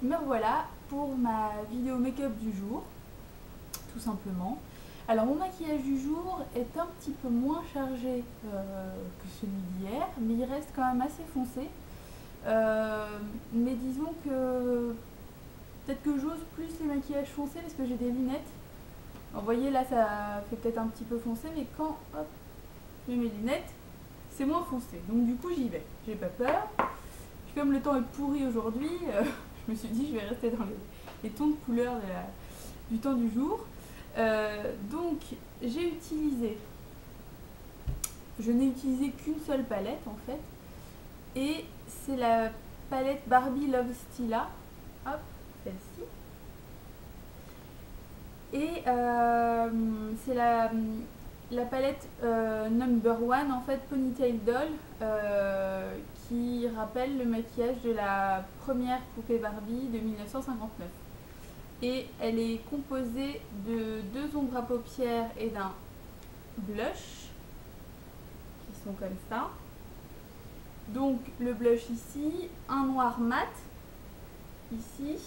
Me voilà pour ma vidéo make-up du jour, tout simplement. Alors mon maquillage du jour est un petit peu moins chargé que celui d'hier, mais il reste quand même assez foncé. Mais disons que peut-être que j'ose plus les maquillages foncés parce que j'ai des lunettes. Alors, vous voyez là ça fait peut-être un petit peu foncé, mais quand hop, je mets mes lunettes, c'est moins foncé. Donc du coup j'y vais, j'ai pas peur. Puis comme le temps est pourri aujourd'hui, je me suis dit je vais rester dans les tons de couleur du temps du jour. Donc j'ai utilisé, je n'ai utilisé qu'une seule palette en fait, et c'est la palette Barbie Love Stila, hop, celle-ci. Et c'est la palette number one en fait, Ponytail Doll, qui rappelle le maquillage de la première poupée Barbie de 1959. Et elle est composée de deux ombres à paupières et d'un blush qui sont comme ça. Donc le blush ici, un noir mat ici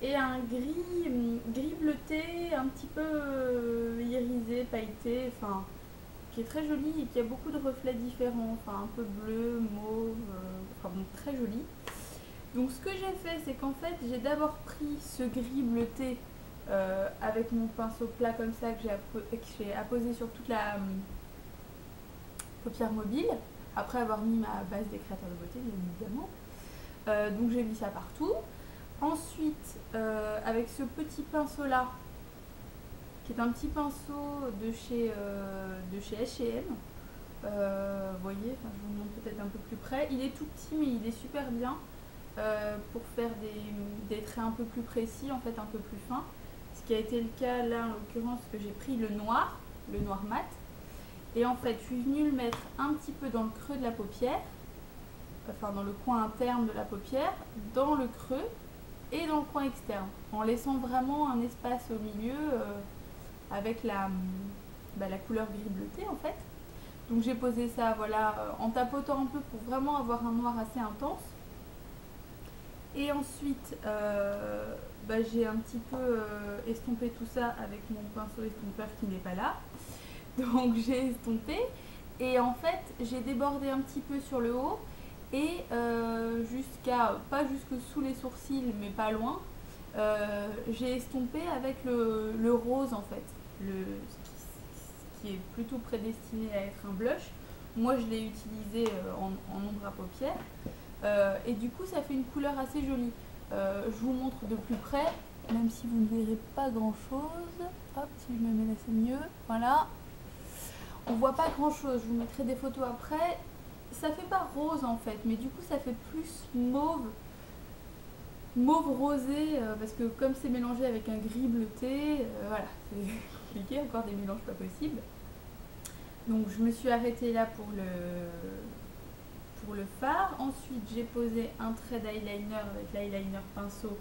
et un gris bleuté un petit peu irisé, pailleté, enfin qui est très joli et qui a beaucoup de reflets différents, enfin un peu bleu, mauve, enfin bon, très joli. Donc ce que j'ai fait, c'est qu'en fait j'ai d'abord pris ce gris bleuté avec mon pinceau plat comme ça que j'ai apposé sur toute la paupière mobile, après avoir mis ma base des créateurs de beauté bien évidemment. Donc j'ai mis ça partout. Ensuite, avec ce petit pinceau là, qui est un petit pinceau de chez H&M, vous voyez, enfin, je vous montre peut-être un peu plus près. Il est tout petit mais il est super bien pour faire des traits un peu plus précis, en fait un peu plus fins. Ce qui a été le cas là en l'occurrence, que j'ai pris le noir mat. Et en fait, je suis venue le mettre un petit peu dans le creux de la paupière, enfin dans le coin interne de la paupière, dans le creux et dans le coin externe, en laissant vraiment un espace au milieu avec la couleur gris bleuté en fait. Donc j'ai posé ça voilà, en tapotant un peu pour vraiment avoir un noir assez intense. Et ensuite, j'ai un petit peu estompé tout ça avec mon pinceau estompeur qui n'est pas là. Donc j'ai estompé et en fait j'ai débordé un petit peu sur le haut et pas jusque sous les sourcils mais pas loin, j'ai estompé avec le rose en fait, ce qui est plutôt prédestiné à être un blush. Moi je l'ai utilisé en ombre à paupières et du coup ça fait une couleur assez jolie. Je vous montre de plus près, même si vous ne verrez pas grand chose. Hop, si je me mets là c'est mieux, voilà. On voit pas grand chose, je vous mettrai des photos après. Ça fait pas rose en fait, mais du coup ça fait plus mauve rosé, parce que comme c'est mélangé avec un gris bleuté, voilà, c'est compliqué, encore des mélanges pas possibles. Donc je me suis arrêtée là pour le fard. Ensuite j'ai posé un trait d'eyeliner avec l'eyeliner pinceau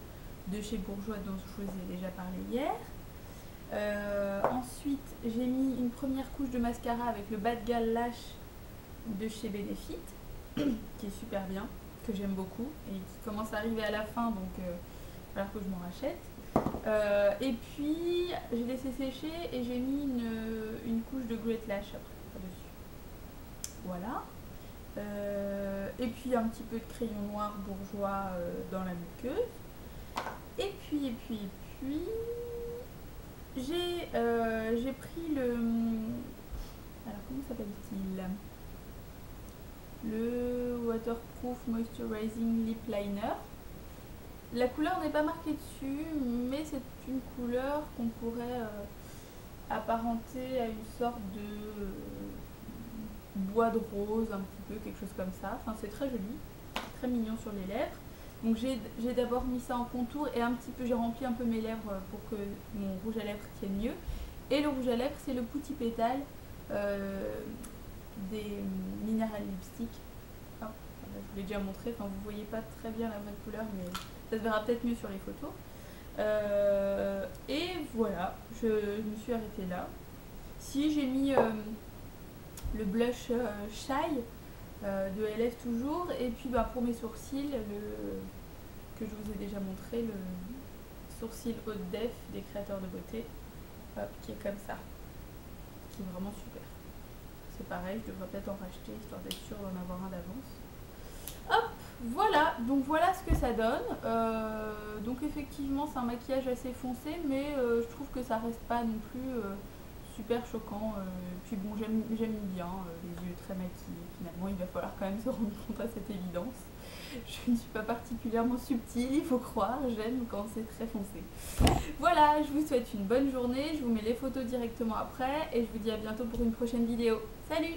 de chez Bourjois dont je vous ai déjà parlé hier. Ensuite j'ai mis une première couche de mascara avec le Bad Gal Lash de chez Benefit qui est super bien, que j'aime beaucoup et qui commence à arriver à la fin, donc il va falloir que je m'en rachète. Et puis j'ai laissé sécher et j'ai mis une couche de Great Lash après dessus, voilà. Et puis un petit peu de crayon noir Bourjois dans la muqueuse. Et puis j'ai pris le, alors comment s'appelle-t-il, le Waterproof Moisturizing Lip Liner. La couleur n'est pas marquée dessus, mais c'est une couleur qu'on pourrait apparenter à une sorte de bois de rose, un petit peu, quelque chose comme ça. Enfin, c'est très joli, très mignon sur les lèvres. Donc j'ai d'abord mis ça en contour et un petit peu, j'ai rempli un peu mes lèvres pour que mon rouge à lèvres tienne mieux. Et le rouge à lèvres, c'est le Putty Pétale des Mineral Lipstick. Enfin, je vous l'ai déjà montré, enfin, vous voyez pas très bien la vraie couleur, mais ça se verra peut-être mieux sur les photos. Et voilà, je me suis arrêtée là. Si j'ai mis le blush Shy de LF toujours, et puis pour mes sourcils, que je vous ai déjà montrer le sourcil haute def des créateurs de beauté, hop, qui est comme ça, qui est vraiment super. C'est pareil, je devrais peut-être en racheter histoire d'être sûre d'en avoir un d'avance. Hop, voilà, donc voilà ce que ça donne. Donc effectivement c'est un maquillage assez foncé, mais je trouve que ça reste pas non plus super choquant. Puis bon, j'aime bien les yeux très maquillés. Finalement, il va falloir quand même se rendre compte à cette évidence. Je ne suis pas particulièrement subtile, il faut croire, j'aime quand c'est très foncé. Voilà, je vous souhaite une bonne journée, je vous mets les photos directement après et je vous dis à bientôt pour une prochaine vidéo. Salut!